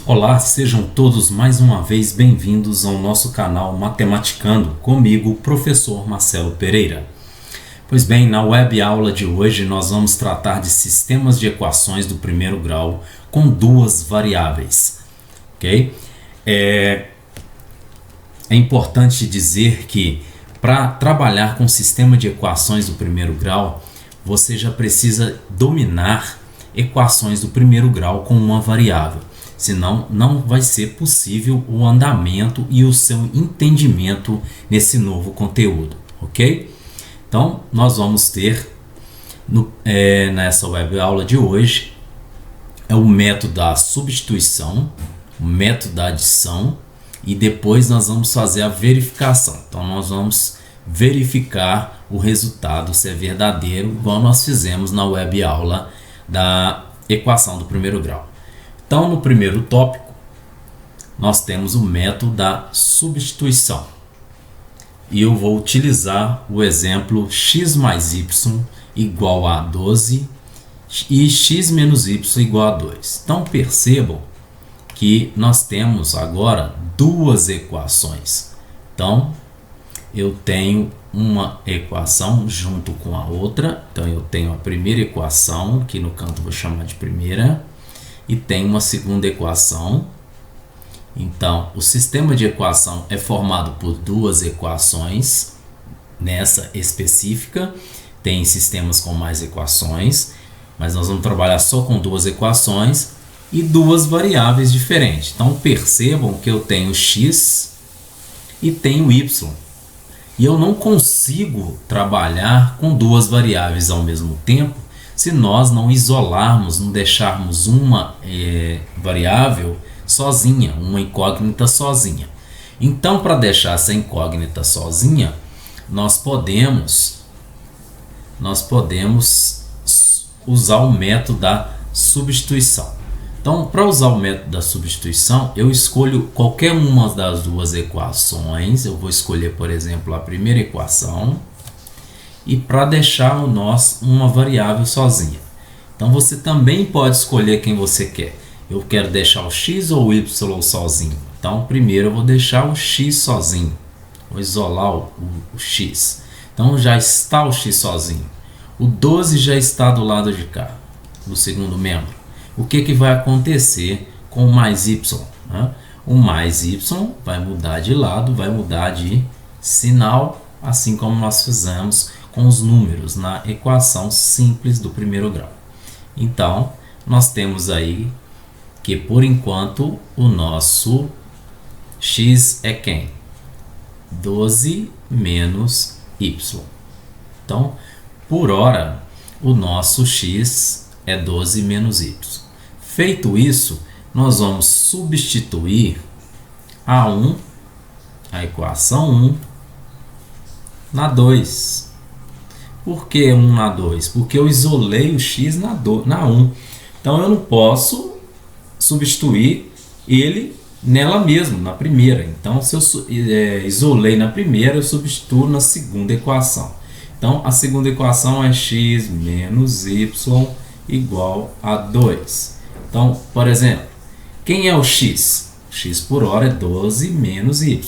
Olá, sejam todos mais uma vez bem-vindos ao nosso canal Matematicando, comigo, professor Marcelo Pereira. Pois bem, na web aula de hoje nós vamos tratar de sistemas de equações do primeiro grau com duas variáveis, ok? É importante dizer que para trabalhar com sistema de equações do primeiro grau, você já precisa dominar equações do primeiro grau com uma variável. Senão, não vai ser possível o andamento e o seu entendimento nesse novo conteúdo, ok? Então, nós vamos ter nessa web aula de hoje o método da substituição, o método da adição e depois nós vamos fazer a verificação. Então, nós vamos verificar o resultado, se é verdadeiro, igual nós fizemos na web aula da equação do primeiro grau. Então, no primeiro tópico, nós temos o método da substituição. E eu vou utilizar o exemplo x mais y igual a 12 e x menos y igual a 2. Então, percebam que nós temos agora duas equações. Então, eu tenho uma equação junto com a outra. Então, eu tenho a primeira equação, que no canto eu vou chamar de primeira, e tem uma segunda equação. Então, o sistema de equação é formado por duas equações. Nessa específica, tem sistemas com mais equações, mas nós vamos trabalhar só com duas equações e duas variáveis diferentes. Então, percebam que eu tenho x e tenho y. E eu não consigo trabalhar com duas variáveis ao mesmo tempo se nós não isolarmos, não deixarmos uma variável sozinha, uma incógnita sozinha. Então, para deixar essa incógnita sozinha, nós podemos usar o método da substituição. Então, para usar o método da substituição, eu escolho qualquer uma das duas equações. Eu vou escolher, por exemplo, a primeira equação. E para deixar uma variável sozinha. Então, você também pode escolher quem você quer. Eu quero deixar o x ou o y sozinho. Então, primeiro eu vou deixar o x sozinho. Vou isolar o x. Então, já está o x sozinho. O 12 já está do lado de cá, no segundo membro. O que vai acontecer com o mais y? Né? O mais y vai mudar de lado, vai mudar de sinal, assim como nós fizemos com os números na equação simples do primeiro grau. Então, nós temos aí que, por enquanto, o nosso x é quem? 12 menos y. Então, por hora, o nosso x é 12 menos y. Feito isso, nós vamos substituir a equação 1, na 2. Por que 1 na 2? Porque eu isolei o x na 1. Então, eu não posso substituir ele nela mesmo, na primeira. Então, se eu isolei na primeira, eu substituo na segunda equação. Então, a segunda equação é x menos y igual a 2. Então, por exemplo, quem é o x? O x por hora é 12 menos y.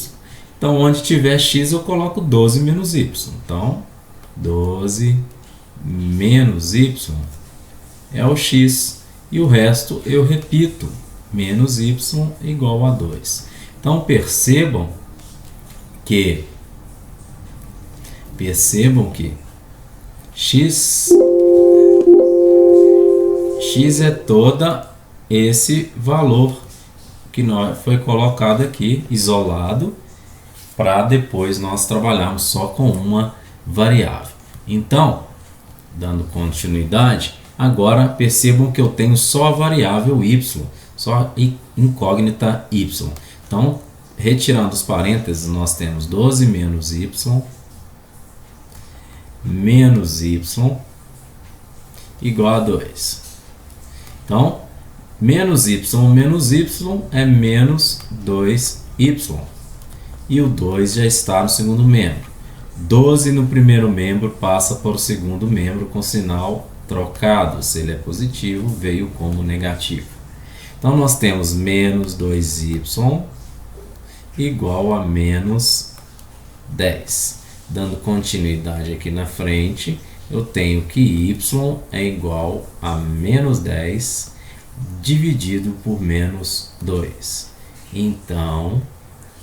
Então, onde tiver x, eu coloco 12 menos y. Então, 12 menos y é o x. E o resto eu repito, menos y igual a 2. Então, percebam que x é todo esse valor que foi colocado aqui, isolado, para depois nós trabalharmos só com uma variável. Então, dando continuidade, agora percebam que eu tenho só a variável y, só incógnita y. Então, retirando os parênteses, nós temos 12 menos y igual a 2. Então, menos y é menos 2y. E o 2 já está no segundo membro. 12 no primeiro membro passa para o segundo membro com sinal trocado. Se ele é positivo, veio como negativo. Então nós temos menos 2y igual a menos 10. Dando continuidade aqui na frente, eu tenho que y é igual a menos 10 dividido por menos 2. Então,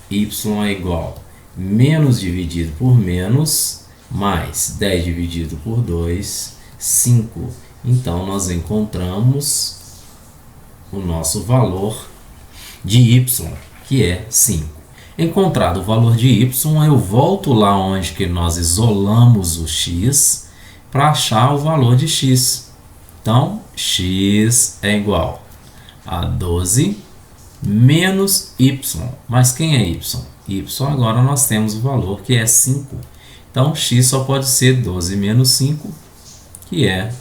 y é igual a menos dividido por menos mais 10 dividido por 2, 5. Então, nós encontramos o nosso valor de y, que é 5. Encontrado o valor de y, eu volto lá onde que nós isolamos o x para achar o valor de x. Então, x é igual a 12 menos y. Mas quem é y? Y agora nós temos o valor que é 5. Então, x só pode ser 12 menos 5, que é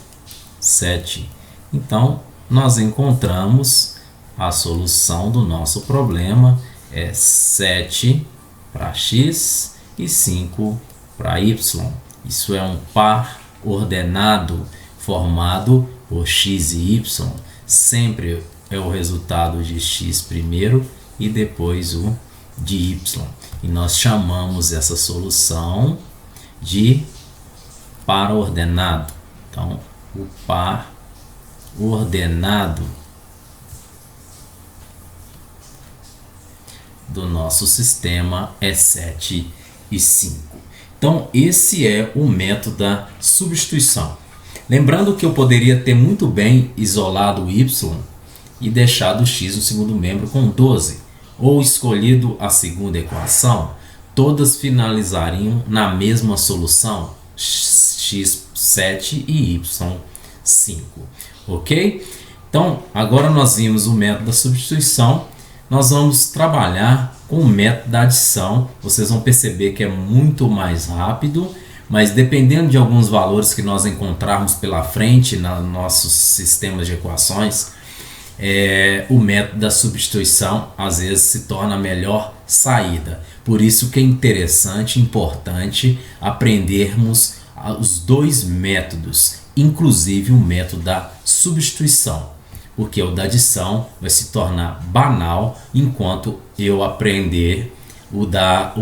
7. Então, nós encontramos a solução do nosso problema, é 7 para x e 5 para y. Isso é um par ordenado formado por x e y. Sempre é o resultado de x primeiro e depois o de y. E nós chamamos essa solução de par ordenado. Então, o par ordenado do nosso sistema é 7 e 5. Então, esse é o método da substituição. Lembrando que eu poderia ter muito bem isolado o y e deixado o x no segundo membro com 12, ou escolhido a segunda equação, todas finalizariam na mesma solução, x7 e y5, ok? Então, agora nós vimos o método da substituição, nós vamos trabalhar com o método da adição. Vocês vão perceber que é muito mais rápido, mas dependendo de alguns valores que nós encontrarmos pela frente nos nossos sistemas de equações, o método da substituição às vezes se torna a melhor saída. Por isso que é interessante, importante aprendermos os dois métodos, inclusive o método da substituição, porque o da adição vai se tornar banal enquanto eu aprender o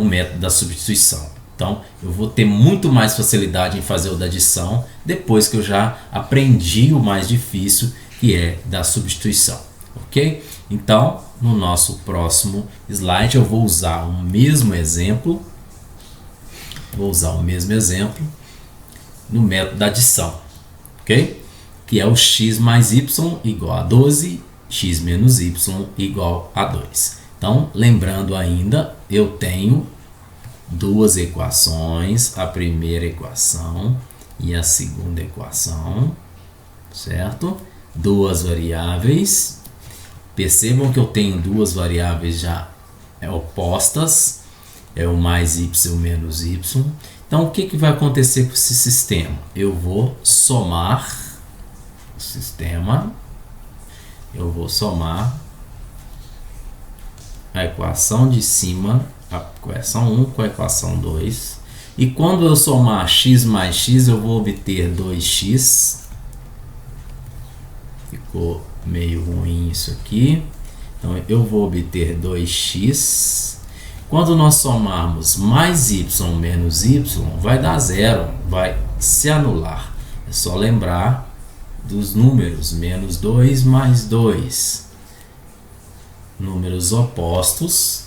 método da substituição. Então, eu vou ter muito mais facilidade em fazer o da adição depois que eu já aprendi o mais difícil, que é da substituição, ok? Então, no nosso próximo slide eu vou usar o mesmo exemplo, no método da adição, ok? Que é o x mais y igual a 12, x menos y igual a 2. Então, lembrando ainda, eu tenho duas equações, a primeira equação e a segunda equação, certo? Duas variáveis. Percebam que eu tenho duas variáveis já opostas, é o mais y menos y. Então, o que vai acontecer com esse sistema? Eu vou somar o sistema, eu vou somar a equação de cima, a equação 1 com a equação 2. E quando eu somar x mais x, eu vou obter 2x. Ficou meio ruim isso aqui. Então, eu vou obter 2x. Quando nós somarmos mais y menos y, vai dar zero, vai se anular. É só lembrar dos números, menos 2 mais 2. Números opostos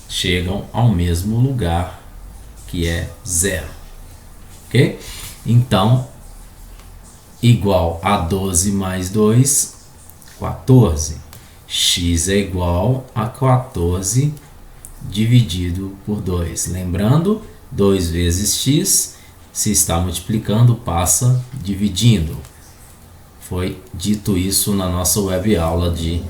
chegam ao mesmo lugar, que é zero, ok? Então, igual a 12 mais 2, 14. X é igual a 14 dividido por 2. Lembrando, 2 vezes x, se está multiplicando, passa dividindo. Foi dito isso na nossa web aula de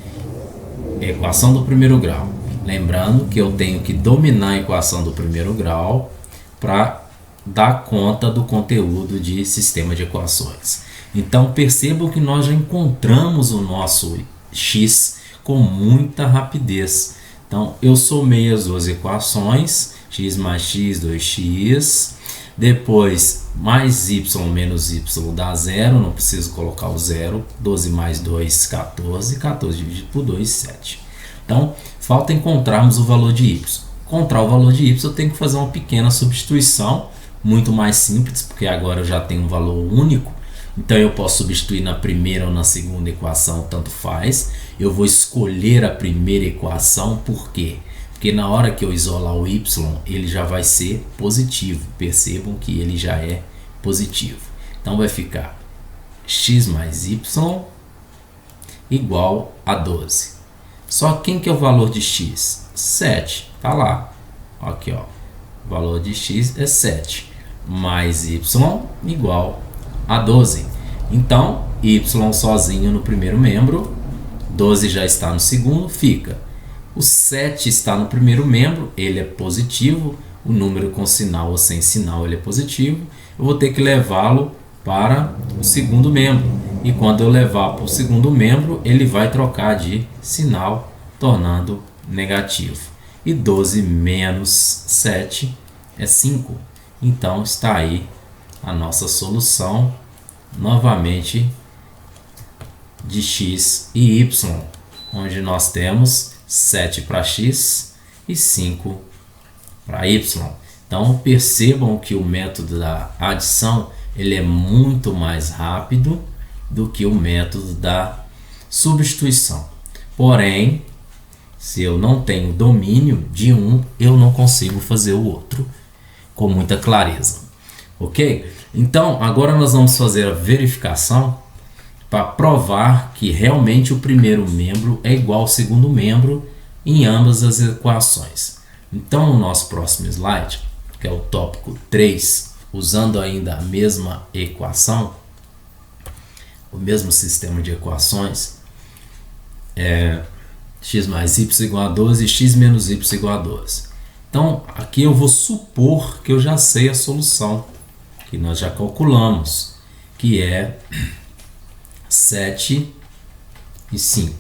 equação do primeiro grau. Lembrando que eu tenho que dominar a equação do primeiro grau para dar conta do conteúdo de sistema de equações. Então, percebam que nós já encontramos o nosso x com muita rapidez. Então, eu somei as duas equações, x mais x, 2x, Depois, mais y menos y dá 0, não preciso colocar o 0. 12 mais 2, 14. 14 dividido por 2, 7. Então, falta encontrarmos o valor de y. Encontrar o valor de y, eu tenho que fazer uma pequena substituição, muito mais simples, porque agora eu já tenho um valor único. Então, eu posso substituir na primeira ou na segunda equação, tanto faz. Eu vou escolher a primeira equação, por quê? Porque na hora que eu isolar o y, ele já vai ser positivo. Percebam que ele já é positivo. Então vai ficar x mais y igual a 12. Só quem que é o valor de x? 7. Tá lá. Aqui, ó. O valor de x é 7. Mais y igual a 12. Então, y sozinho no primeiro membro. 12 já está no segundo, fica. O 7 está no primeiro membro, ele é positivo. O número com sinal ou sem sinal, ele é positivo. Eu vou ter que levá-lo para o segundo membro. E quando eu levar para o segundo membro, ele vai trocar de sinal, tornando negativo. E 12 menos 7 é 5. Então está aí a nossa solução, novamente, de x e y, onde nós temos 7 para x e 5 para y. Então percebam que o método da adição ele é muito mais rápido do que o método da substituição. Porém, se eu não tenho domínio de um, eu não consigo fazer o outro com muita clareza. Ok? Então agora nós vamos fazer a verificação para provar que realmente o primeiro membro é igual ao segundo membro em ambas as equações. Então, no nosso próximo slide, que é o tópico 3, usando ainda a mesma equação, o mesmo sistema de equações, x mais y igual a 12 e x menos y igual a 12. Então, aqui eu vou supor que eu já sei a solução, que nós já calculamos, que é 7 e 5.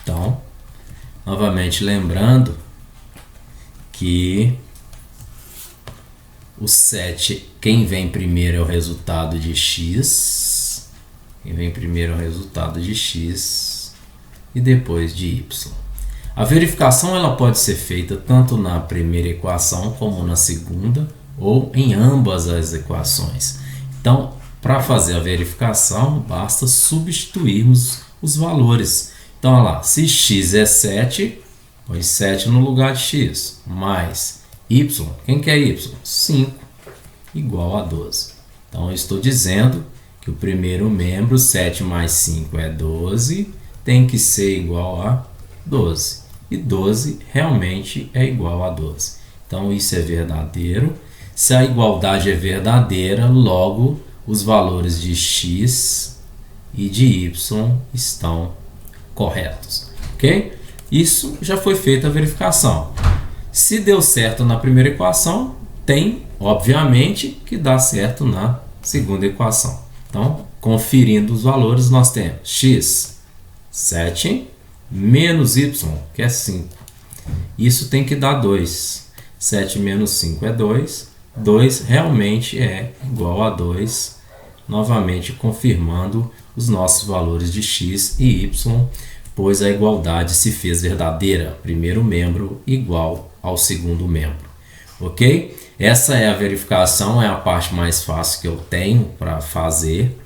Então, novamente lembrando que o 7, quem vem primeiro é o resultado de x. Quem vem primeiro é o resultado de x e depois de y. A verificação ela pode ser feita tanto na primeira equação como na segunda ou em ambas as equações. Então, para fazer a verificação, basta substituirmos os valores. Então, olha lá, se x é 7, põe 7 no lugar de x, mais y, quem que é y? 5, igual a 12. Então, eu estou dizendo que o primeiro membro, 7 mais 5 é 12, tem que ser igual a 12. E 12 realmente é igual a 12. Então, isso é verdadeiro. Se a igualdade é verdadeira, logo os valores de x e de y estão corretos, ok? Isso já foi feita a verificação. Se deu certo na primeira equação, tem, obviamente, que dá certo na segunda equação. Então, conferindo os valores, nós temos x, 7, menos y, que é 5. Isso tem que dar 2. 7 menos 5 é 2. 2 realmente é igual a 2, novamente confirmando os nossos valores de x e y, pois a igualdade se fez verdadeira. Primeiro membro igual ao segundo membro. Ok? Essa é a verificação, é a parte mais fácil que eu tenho para fazer.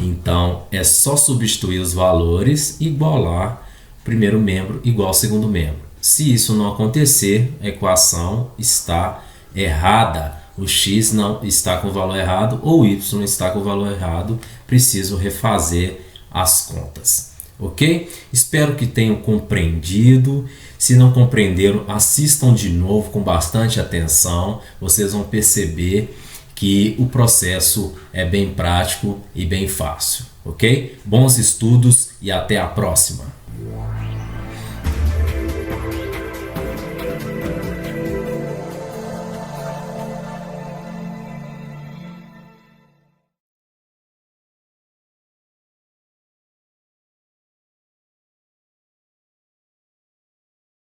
Então, é só substituir os valores e igualar primeiro membro igual ao segundo membro. Se isso não acontecer, a equação está errada. O x não está com o valor errado ou o y está com o valor errado. Preciso refazer as contas. Ok? Espero que tenham compreendido. Se não compreenderam, assistam de novo com bastante atenção. Vocês vão perceber que o processo é bem prático e bem fácil. Ok? Bons estudos e até a próxima!